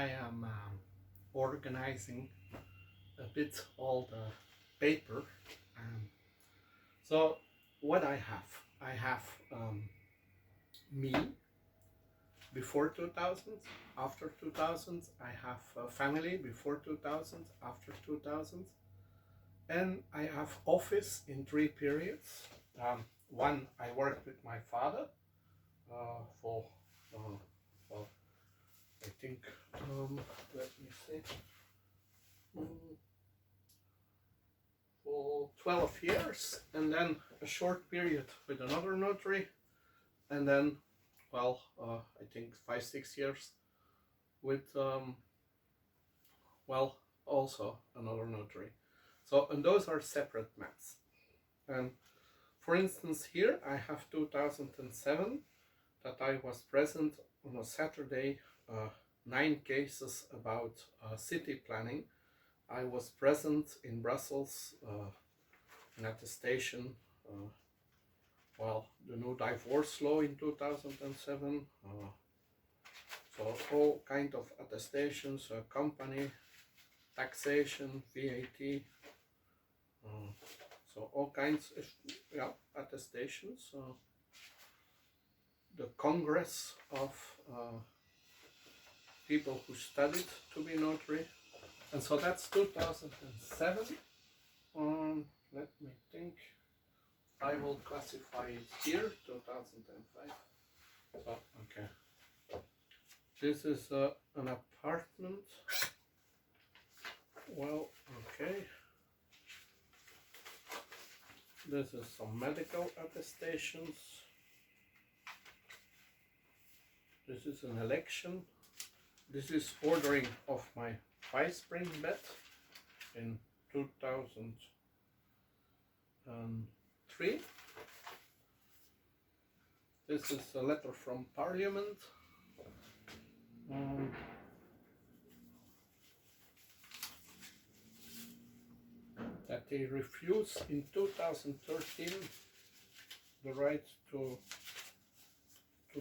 I am organizing a bit all the paper. Um, so what I have me before 2000, after 2000, I have family before 2000, after 2000, and I have office in three periods. One, I worked with my father for, well, I think, let me see, mm, for 12 years, and then a short period with another notary, and then, well, I think 5, 6 years with, well, also another notary. So, and those are separate maps. And for instance, here I have 2007 that I was present on a Saturday, 9 cases about city planning. I was present in Brussels and at the station, well, the new divorce law in 2007. So all kind of attestations, company, taxation, VAT. So all kinds of attestations. The Congress of people who studied to be notary, and so that's 2007. Let me think. I will classify it here, 2005. So okay, this is an apartment. Well, okay. This is some medical attestations. This is an election. This is ordering of my 5-spring bed in 2003. This is a letter from Parliament. That they refused in 2013 the right to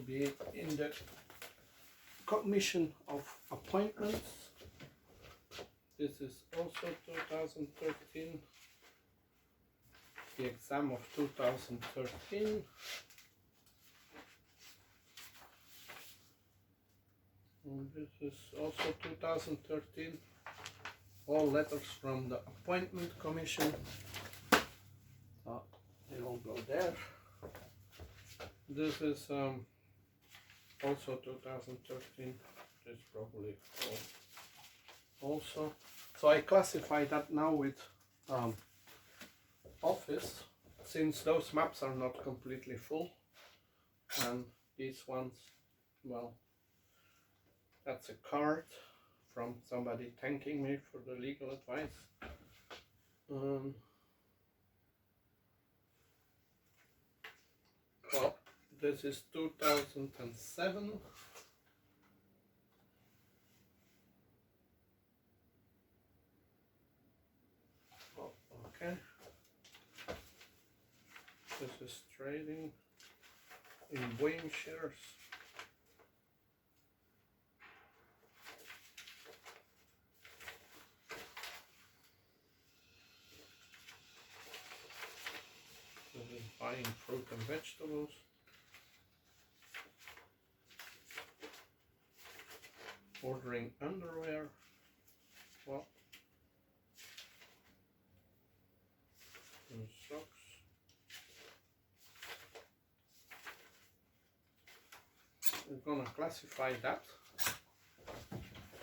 be in the Commission of Appointments. This is also 2013. The exam of 2013. And this is also 2013. All letters from the Appointment Commission. They will go there. This is also 2013. This is probably also. So I classify that now with office, since those maps are not completely full, and these ones, well, that's a card from somebody thanking me for the legal advice. Well, this is 2007. Oh, okay. This is trading in Boeing shares. Buying fruit and vegetables. Ordering underwear. Well, and socks. We're gonna classify that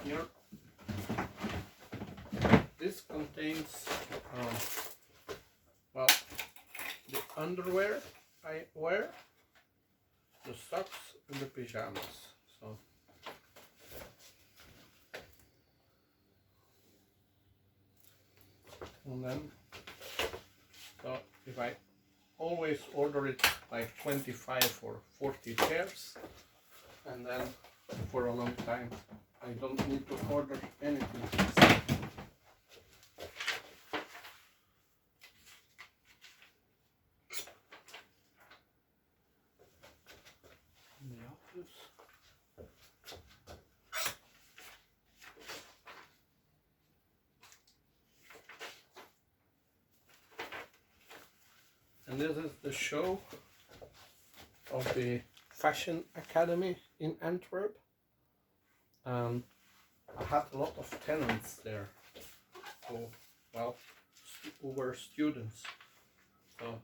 here. This contains well, the underwear I wear, the socks and the pajamas. So and then, so if I always order it like 25 or 40 pairs, and then for a long time I don't need to order anything. And this is the show of the Fashion Academy in Antwerp. I had a lot of tenants there who, well, who were students. So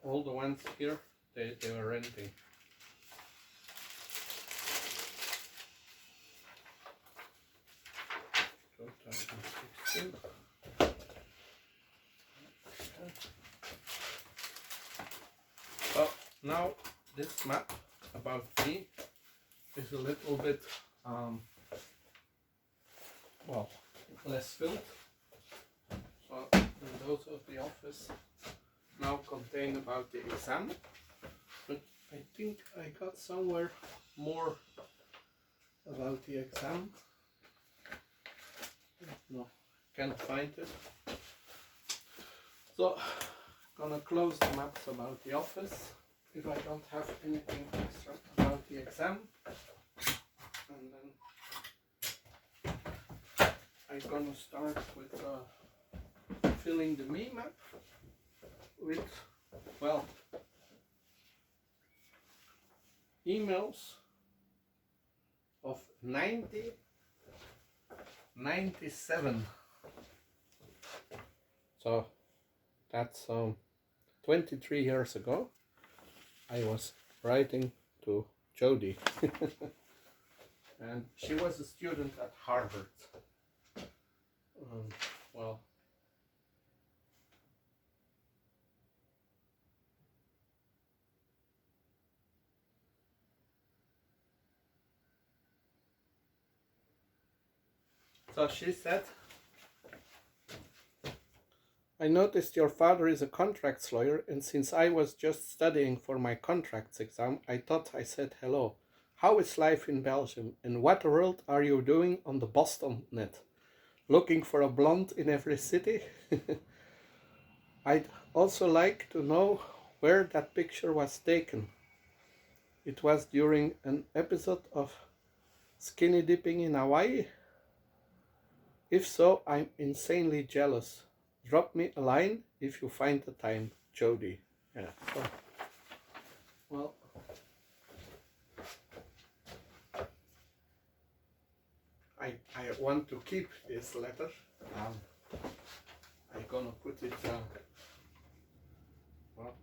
all the ones here, they were renting. So now this map about me is a little bit well, less filled. So the windows of the office now contain about the exam, but I think I got somewhere more about the exam. No, can't find it. So gonna close the maps about the office if I don't have anything extra about the exam, and then I'm gonna start with filling the me map with, well, emails of 97. So that's 23 years ago. I was writing to Jodie and she was a student at Harvard. Well, so she said, I noticed your father is a contracts lawyer, and since I was just studying for my contracts exam, I thought I said hello. How is life in Belgium, and what world are you doing on the Boston net? Looking for a blonde in every city? I'd also like to know where that picture was taken. It was during an episode of Skinny Dipping in Hawaii? If so, I'm insanely jealous. Drop me a line if you find the time, Jodie. Yeah. So, well, I want to keep this letter. I'm gonna put it, well,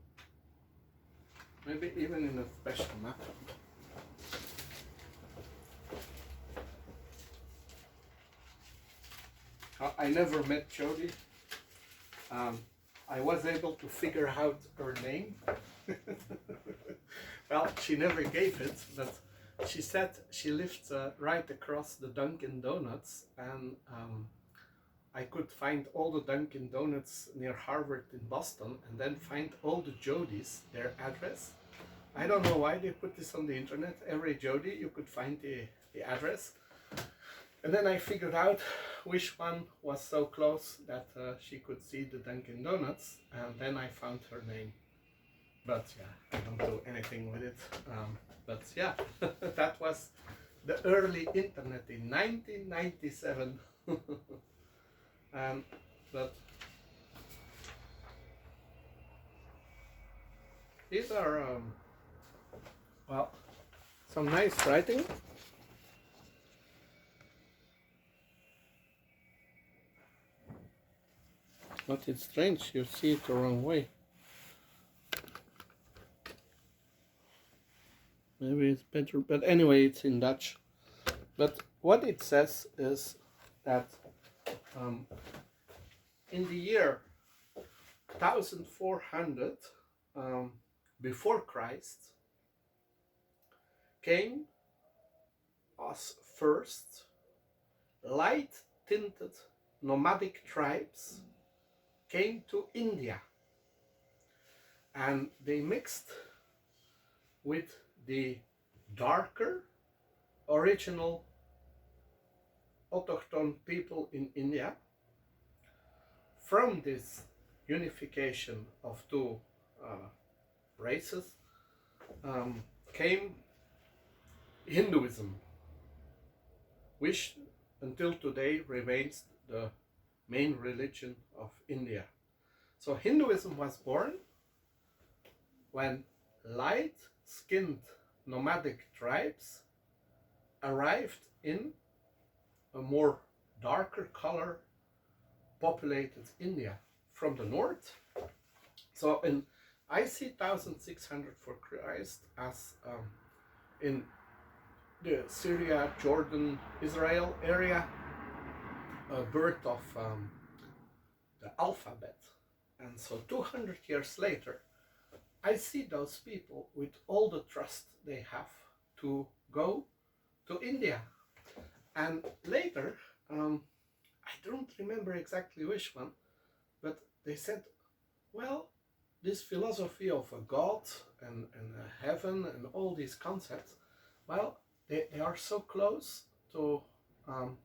maybe even in a special map. I never met Jodie. I was able to figure out her name. Well, she never gave it, but she said she lived right across the Dunkin' Donuts, and I could find all the Dunkin' Donuts near Harvard in Boston, and then find all the Jodies, their address. I don't know why they put this on the internet. Every Jodie, you could find the address. And then I figured out which one was so close that she could see the Dunkin' Donuts, and then I found her name. But yeah, I don't do anything with it. But yeah, that was the early internet in 1997. But these are, well, some nice writing. But it's strange, you see it the wrong way. Maybe it's better, but anyway, it's in Dutch. But what it says is that in the year 1400 before Christ came as first light-tinted nomadic tribes came to India, and they mixed with the darker original autochthone people in India. From this unification of two races came Hinduism, which until today remains the main religion of India. So Hinduism was born when light-skinned nomadic tribes arrived in a more darker color populated India from the north. So I see 1600 for Christ as in the Syria, Jordan, Israel area, a birth of the alphabet. And so 200 years later, I see those people with all the trust they have to go to India. And later, I don't remember exactly which one, but they said, well, this philosophy of a God and a heaven and all these concepts, well, they are so close to,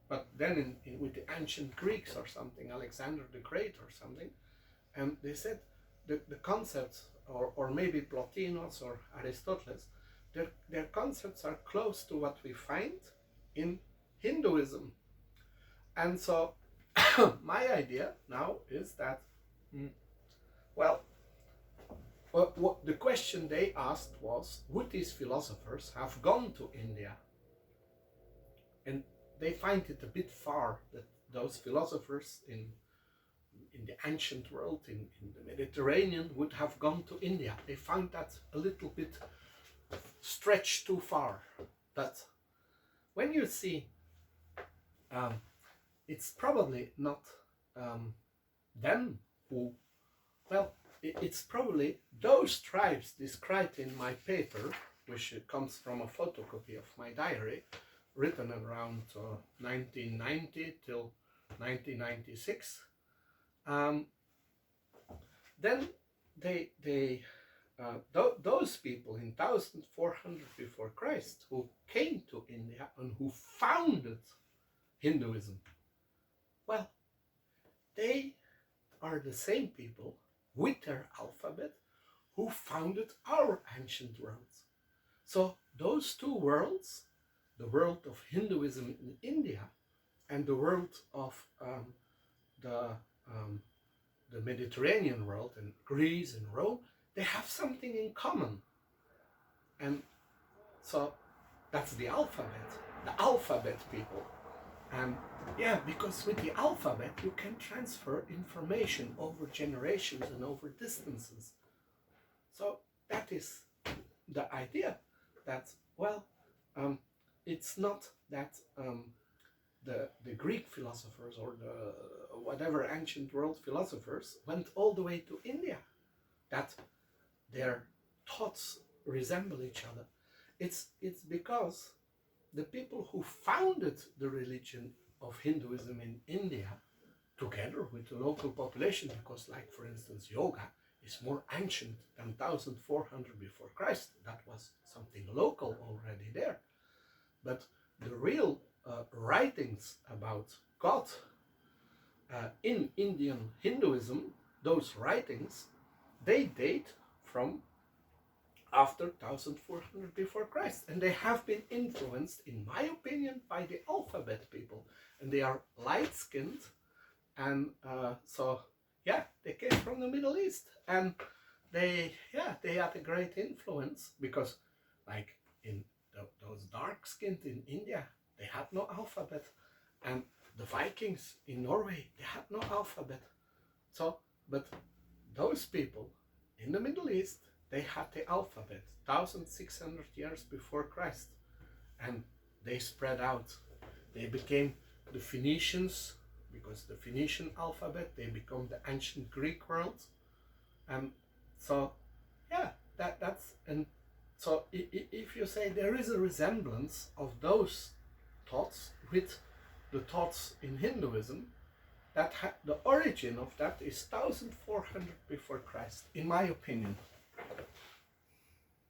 but then with the ancient Greeks or something, Alexander the Great or something, and they said the concepts, or maybe Plotinus or Aristotle, their concepts are close to what we find in Hinduism. And so my idea now is that, well, what the question they asked was, would these philosophers have gone to India? And they find it a bit far that those philosophers in the ancient world, in the Mediterranean, would have gone to India. They found that a little bit stretched too far. But when you see, it's probably not them who, well, it's probably those tribes described in my paper, which comes from a photocopy of my diary, written around 1990 till 1996. Then those people in 1400 before Christ who came to India and who founded Hinduism, well, they are the same people with their alphabet who founded our ancient worlds. So those two worlds, the world of Hinduism in India and the world of the Mediterranean world in Greece and Rome, they have something in common. And so that's the alphabet people. And yeah, because with the alphabet you can transfer information over generations and over distances. So that is the idea that, well, it's not that the Greek philosophers or the whatever ancient world philosophers went all the way to India, that their thoughts resemble each other. It's because the people who founded the religion of Hinduism in India, together with the local population, because, like, for instance, yoga is more ancient than 1400 before Christ. That was something local already there. But the real writings about God in Indian Hinduism, those writings, they date from after 1400 before Christ, and they have been influenced, in my opinion, by the alphabet people, and they are light-skinned, and so yeah, they came from the Middle East, and they had a great influence, because like in those dark-skinned in India, they had no alphabet, and the Vikings in Norway, they had no alphabet. So, but those people in the Middle East, they had the alphabet 1600 years before Christ, and they spread out. They became the Phoenicians, because the Phoenician alphabet, they become the ancient Greek world. And so yeah, that's, and so if you say there is a resemblance of those thoughts with the thoughts in Hinduism, that the origin of that is 1400 before Christ, in my opinion.